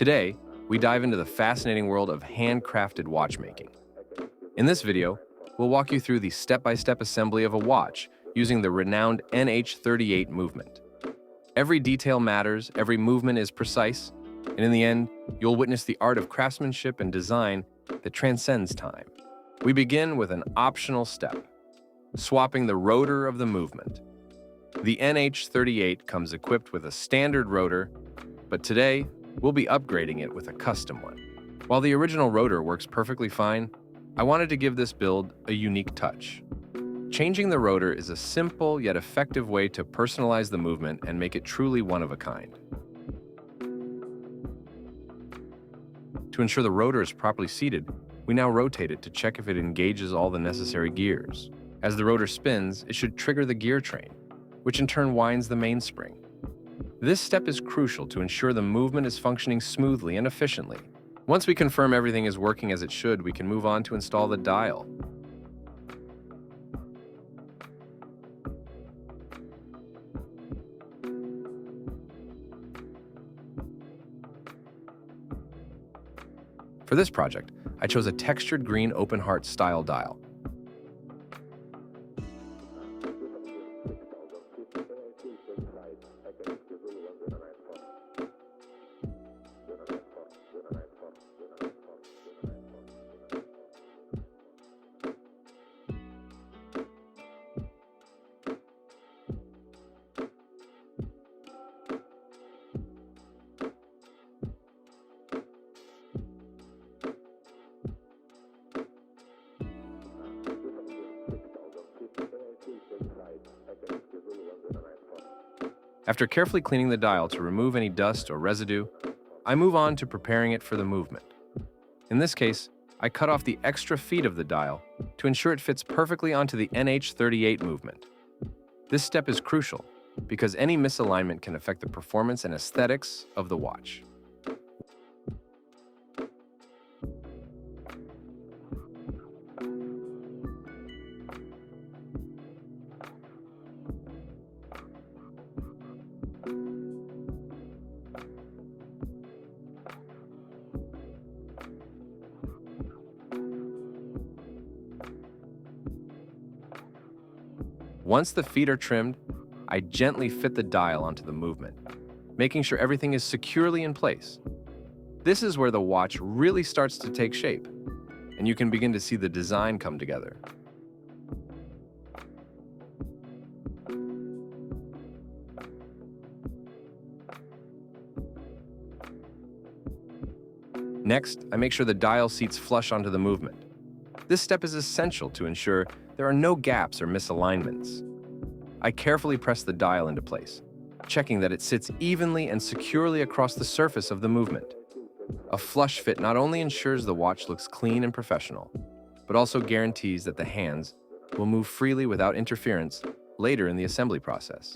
Today, we dive into the fascinating world of handcrafted watchmaking. In this video, we'll walk you through the step-by-step assembly of a watch using the renowned NH38 movement. Every detail matters, every movement is precise, and in the end, you'll witness the art of craftsmanship and design that transcends time. We begin with an optional step, swapping the rotor of the movement. The NH38 comes equipped with a standard rotor, but today, we'll be upgrading it with a custom one. While the original rotor works perfectly fine, I wanted to give this build a unique touch. Changing the rotor is a simple yet effective way to personalize the movement and make it truly one of a kind. To ensure the rotor is properly seated, we now rotate it to check if it engages all the necessary gears. As the rotor spins, it should trigger the gear train, which in turn winds the mainspring. This step is crucial to ensure the movement is functioning smoothly and efficiently. Once we confirm everything is working as it should, we can move on to install the dial. For this project, I chose a textured green open heart style dial. After carefully cleaning the dial to remove any dust or residue, I move on to preparing it for the movement. In this case, I cut off the extra feet of the dial to ensure it fits perfectly onto the NH38 movement. This step is crucial because any misalignment can affect the performance and aesthetics of the watch. Once the feet are trimmed, I gently fit the dial onto the movement, making sure everything is securely in place. This is where the watch really starts to take shape, and you can begin to see the design come together. Next, I make sure the dial seats flush onto the movement. This step is essential to ensure there are no gaps or misalignments. I carefully press the dial into place, checking that it sits evenly and securely across the surface of the movement. A flush fit not only ensures the watch looks clean and professional, but also guarantees that the hands will move freely without interference later in the assembly process.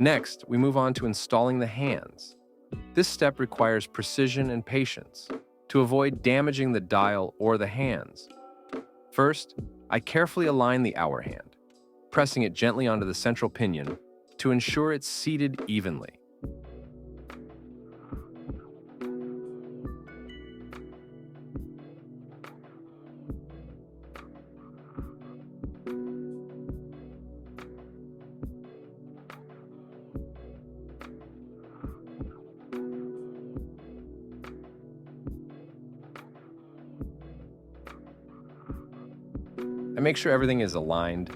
Next, we move on to installing the hands. This step requires precision and patience to avoid damaging the dial or the hands. First, I carefully align the hour hand, pressing it gently onto the central pinion to ensure it's seated evenly. I make sure everything is aligned.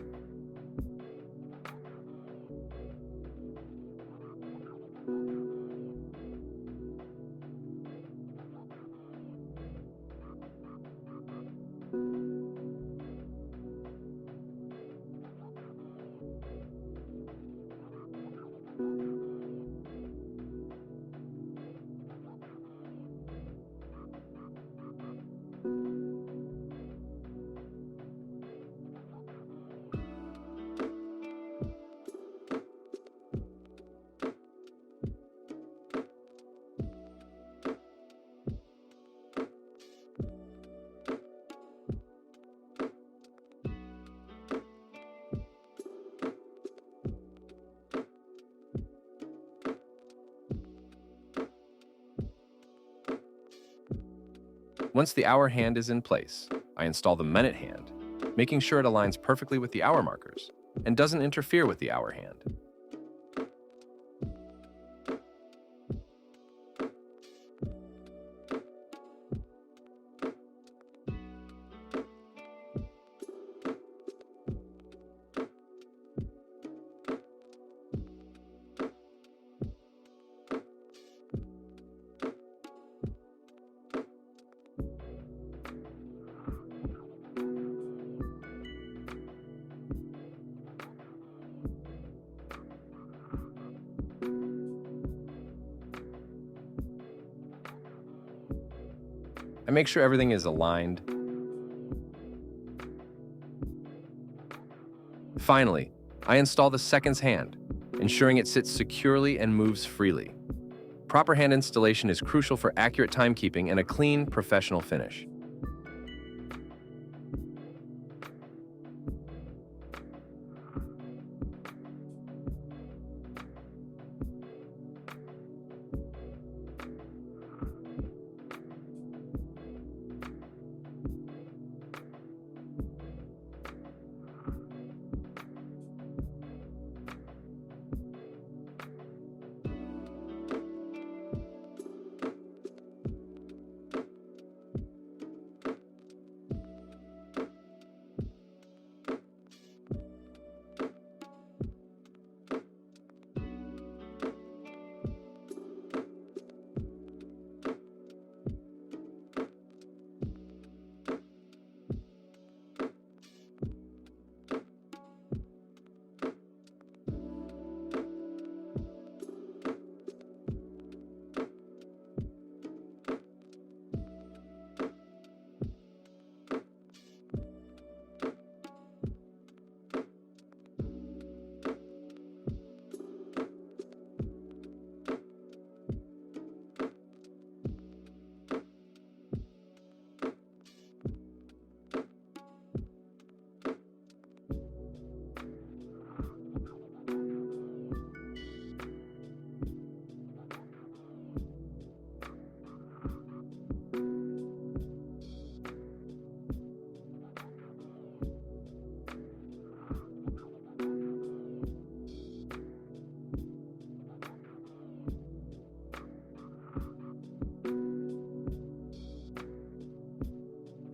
Once the hour hand is in place, I install the minute hand, making sure it aligns perfectly with the hour markers and doesn't interfere with the hour hand. I make sure everything is aligned. Finally, I install the seconds hand, ensuring it sits securely and moves freely. Proper hand installation is crucial for accurate timekeeping and a clean, professional finish.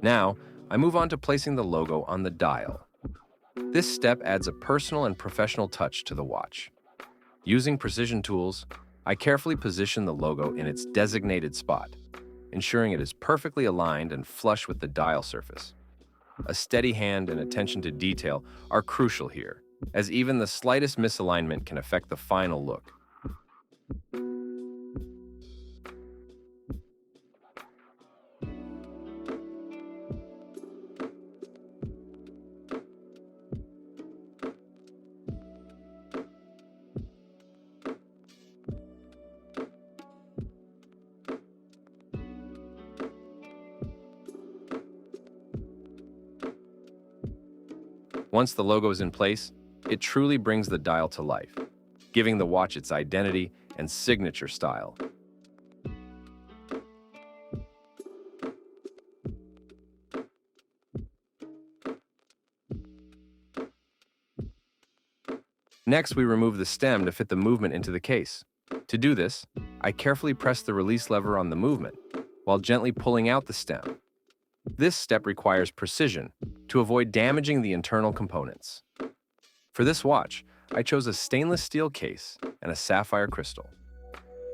Now, I move on to placing the logo on the dial. This step adds a personal and professional touch to the watch. Using precision tools, I carefully position the logo in its designated spot, ensuring it is perfectly aligned and flush with the dial surface. A steady hand and attention to detail are crucial here, as even the slightest misalignment can affect the final look. Once the logo is in place, it truly brings the dial to life, giving the watch its identity and signature style. Next, we remove the stem to fit the movement into the case. To do this, I carefully press the release lever on the movement, while gently pulling out the stem. This step requires precision to avoid damaging the internal components. For this watch, I chose a stainless steel case and a sapphire crystal.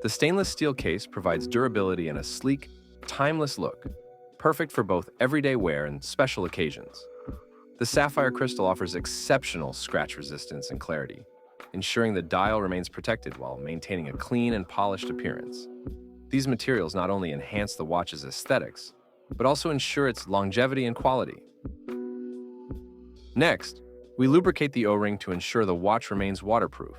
The stainless steel case provides durability and a sleek, timeless look, perfect for both everyday wear and special occasions. The sapphire crystal offers exceptional scratch resistance and clarity, ensuring the dial remains protected while maintaining a clean and polished appearance. These materials not only enhance the watch's aesthetics, but also ensure its longevity and quality. Next, we lubricate the O-ring to ensure the watch remains waterproof.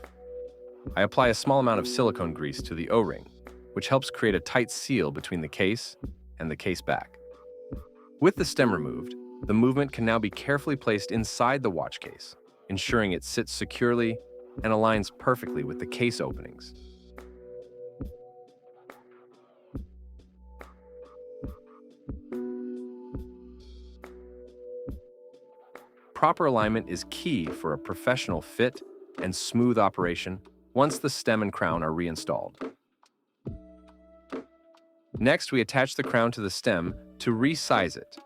I apply a small amount of silicone grease to the O-ring, which helps create a tight seal between the case and the case back. With the stem removed, the movement can now be carefully placed inside the watch case, ensuring it sits securely and aligns perfectly with the case openings. proper alignment is key for a professional fit and smooth operation once the stem and crown are reinstalled. Next, we attach the crown to the stem to resize it.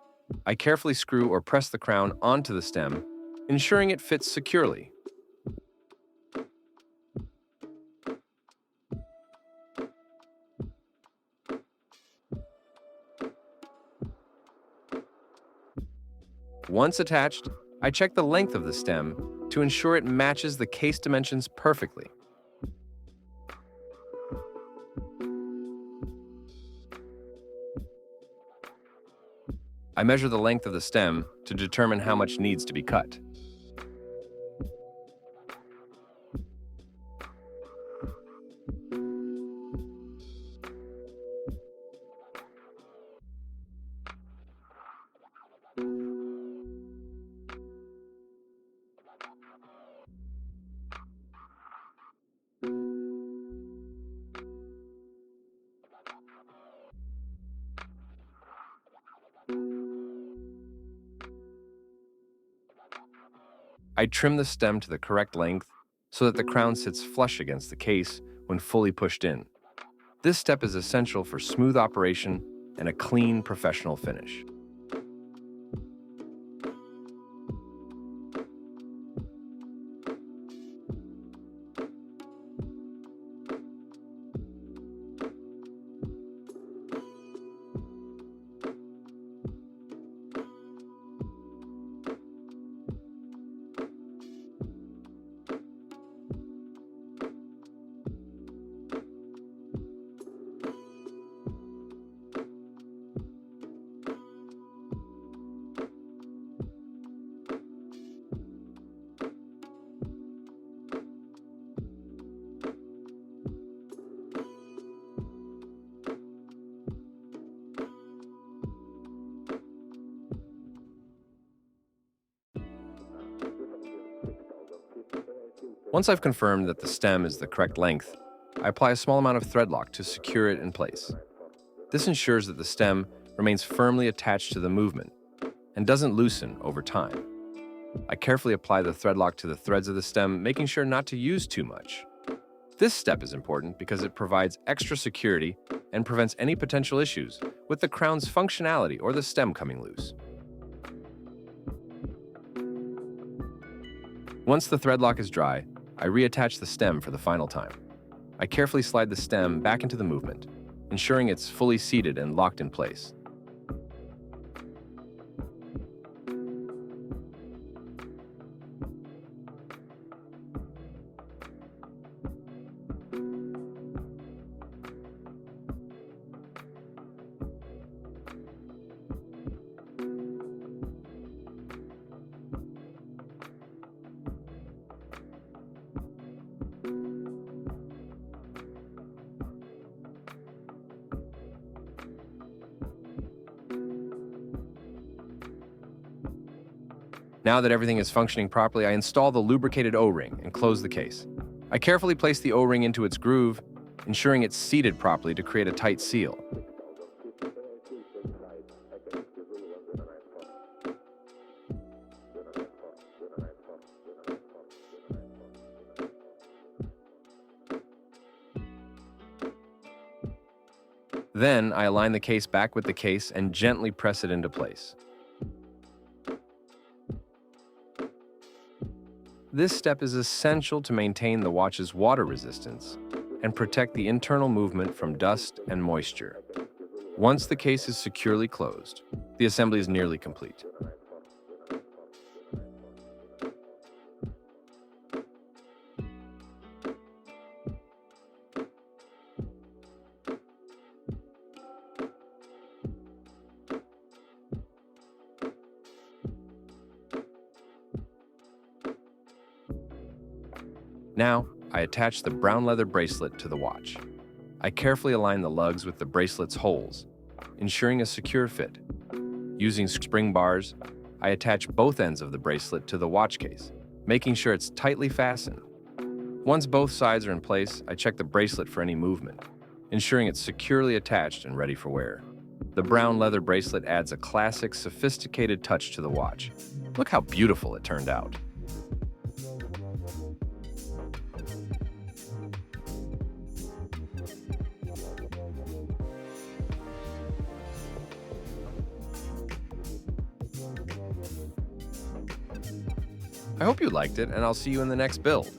I carefully screw or press the crown onto the stem, ensuring it fits securely. Once attached, I check the length of the stem to ensure it matches the case dimensions perfectly. I measure the length of the stem to determine how much needs to be cut. I trim the stem to the correct length so that the crown sits flush against the case when fully pushed in. This step is essential for smooth operation and a clean, professional finish. Once I've confirmed that the stem is the correct length, I apply a small amount of thread lock to secure it in place. This ensures that the stem remains firmly attached to the movement and doesn't loosen over time. I carefully apply the thread lock to the threads of the stem, making sure not to use too much. This step is important because it provides extra security and prevents any potential issues with the crown's functionality or the stem coming loose. Once the thread lock is dry, I reattach the stem for the final time. I carefully slide the stem back into the movement, ensuring it's fully seated and locked in place. Now that everything is functioning properly, I install the lubricated O-ring and close the case. I carefully place the O-ring into its groove, ensuring it's seated properly to create a tight seal. Then, I align the case back with the case and gently press it into place. This step is essential to maintain the watch's water resistance and protect the internal movement from dust and moisture. Once the case is securely closed, the assembly is nearly complete. Now, I attach the brown leather bracelet to the watch. I carefully align the lugs with the bracelet's holes, ensuring a secure fit. Using spring bars, I attach both ends of the bracelet to the watch case, making sure it's tightly fastened. Once both sides are in place, I check the bracelet for any movement, ensuring it's securely attached and ready for wear. The brown leather bracelet adds a classic, sophisticated touch to the watch. Look how beautiful it turned out. I hope you liked it, and I'll see you in the next build.